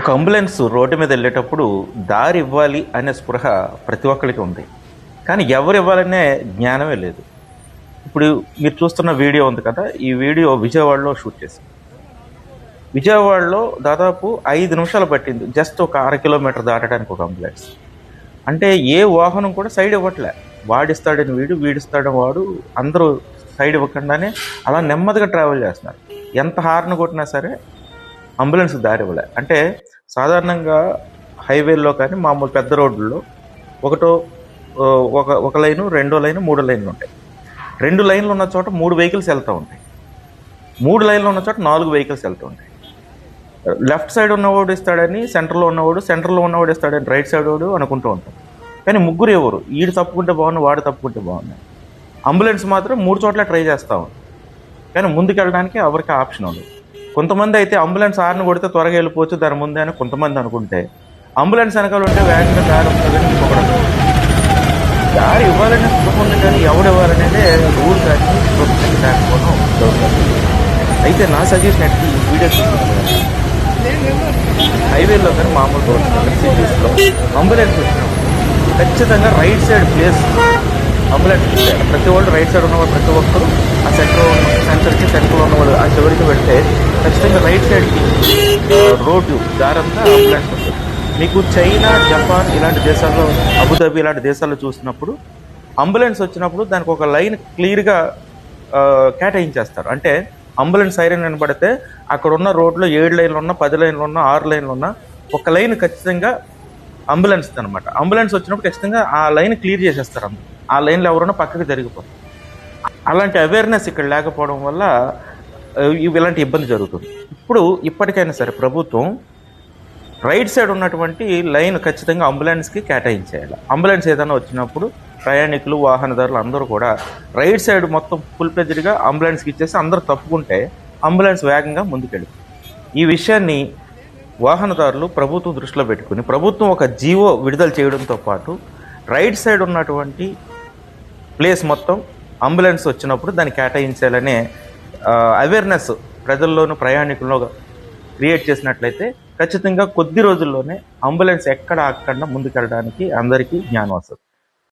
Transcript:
ఒక ambulance road మీద వెళ్ళేటప్పుడు దారి ఇవ్వాలి అనే స్పృహ ప్రతి ఒక్కరికి ఉంది. కానీ ఎవరు ఇవ్వాలనే జ్ఞానమే లేదు. ఇప్పుడు మీరు చూస్తున్న వీడియో ఉంది కదా, ఈ వీడియో విజయవాడలో షూట్ చేసింది. విజయవాడలో దాదాపు 5 నిమిషాలు పట్టింది జస్ట్ ఒక 1/2 కిలోమీటర్ దాటడానికి ఒక అంబులెన్స్. అంటే ఏ వాహనం కూడా సైడ్ ఇవ్వట్లే. వాడిస్తాడని వీడిస్తాడని వాడు, అందరూ సైడ్ ఇవ్వకుండానే అలా నెమ్మదిగా ట్రావెల్ చేస్తున్నారు. ఎంత హార్న్ కొట్టినా సరే అంబులెన్స్ దారి ఇవ్వలే. అంటే సాధారణంగా హైవేల్లో కానీ మామూలు పెద్ద రోడ్లలో ఒక లైను, రెండో లైను, 3 లైన్లు ఉంటాయి. 2 లైన్లు ఉన్న చోట 3 వెహికల్స్ వెళ్తూ ఉంటాయి. 3 లైన్లు ఉన్న చోట 4 వెహికల్స్ వెళ్తూ ఉంటాయి. లెఫ్ట్ సైడ్ ఉన్నవాడు ఇస్తాడని సెంటర్లో ఉన్నవాడు ఇస్తాడని రైట్ సైడ్ వాడు అనుకుంటూ ఉంటాం. కానీ ముగ్గురు ఎవరు, ఈడు తప్పుకుంటే బాగుంది, వాడు తప్పుకుంటే బాగుంది. అంబులెన్స్ మాత్రం 3 చోట్ల ట్రై చేస్తూ ఉంది. కానీ ముందుకెళ్ళడానికి ఎవరికి ఆప్షన్ ఉంది. కొంతమంది అయితే అంబులెన్స్ హార్న్ కొడితే త్వరగా వెళ్ళిపోవచ్చు దాని ముందే అని కొంతమంది అనుకుంటే, అంబులెన్స్ వెనకాల ఉంటే వేగంగా దారి ఉంటుందని ఇంకొకటి. దారి ఇవ్వాలనే స్పృహ ఉంది, కానీ ఎవడు ఇవ్వాలనేదే రూల్ కానీ లేకపోవడం జరుగుతుంది. అయితే నా సజెషన్ ఎట్టి ఈ వీడియో చూసుకుంటున్నాను, హైవేలో కానీ మామూలు రోడ్స్ సిటీస్లో అంబులెన్స్ వచ్చినప్పుడు ఖచ్చితంగా రైట్ సైడ్ ప్లేస్ అంబులెన్స్ ఇచ్చారు. ప్రతి వాళ్ళు రైట్ సైడ్ ఉన్నవాడు, ప్రతి ఒక్కరు ఆ సెంటర్లో ఉన్నవాడు ఆ చివరికి పెడితే ఖచ్చితంగా రైట్ సైడ్కి రోడ్డు దారంతా అంబులెన్స్ వస్తుంది. మీకు చైనా, జపాన్ ఇలాంటి దేశాల్లో, అబుదాబి ఇలాంటి దేశాల్లో చూసినప్పుడు అంబులెన్స్ వచ్చినప్పుడు దానికి ఒక లైన్ క్లియర్గా కేటాయించేస్తారు. అంటే అంబులెన్స్ సైరన్ వినబడితే అక్కడ ఉన్న రోడ్లో 7 లైన్లు ఉన్నా, 10 లైన్లు ఉన్నా, 6 లైన్లు ఉన్నా ఒక లైన్ ఖచ్చితంగా అంబులెన్స్ అనమాట. అంబులెన్స్ వచ్చినప్పుడు ఖచ్చితంగా ఆ లైన్ క్లియర్ చేసేస్తారు. ఆ లైన్లో ఎవరున్నా పక్కకి జరిగిపోతారు. అలాంటి అవేర్నెస్ ఇక్కడ లేకపోవడం వల్ల ఇలాంటి ఇబ్బంది జరుగుతుంది. ఇప్పటికైనా సరే ప్రభుత్వం రైట్ సైడ్ ఉన్నటువంటి లైన్ ఖచ్చితంగా అంబులెన్స్కి కేటాయించేయాలి. అంబులెన్స్ ఏదైనా వచ్చినప్పుడు ప్రయాణికులు, వాహనదారులు అందరూ కూడా రైట్ సైడ్ మొత్తం ఫుల్ ప్లెజ్డ్గా అంబులెన్స్కి ఇచ్చేసి అందరూ తప్పుకుంటే అంబులెన్స్ వేగంగా ముందుకెళ్తుంది. ఈ విషయాన్ని వాహనదారులు ప్రభుత్వం దృష్టిలో పెట్టుకుని ప్రభుత్వం ఒక జీవో విడుదల చేయడంతో పాటు రైట్ సైడ్ ఉన్నటువంటి ప్లేస్ మొత్తం అంబులెన్స్ వచ్చినప్పుడు దాన్ని కేటాయించాలనే అవేర్నెస్ ప్రజల్లోనూ, ప్రయాణికుల్లో క్రియేట్ చేసినట్లయితే ఖచ్చితంగా కొద్ది రోజుల్లోనే అంబులెన్స్ ఎక్కడ అక్కడ ముందుకెళ్ళడానికి అందరికీ జ్ఞానం వస్తుంది.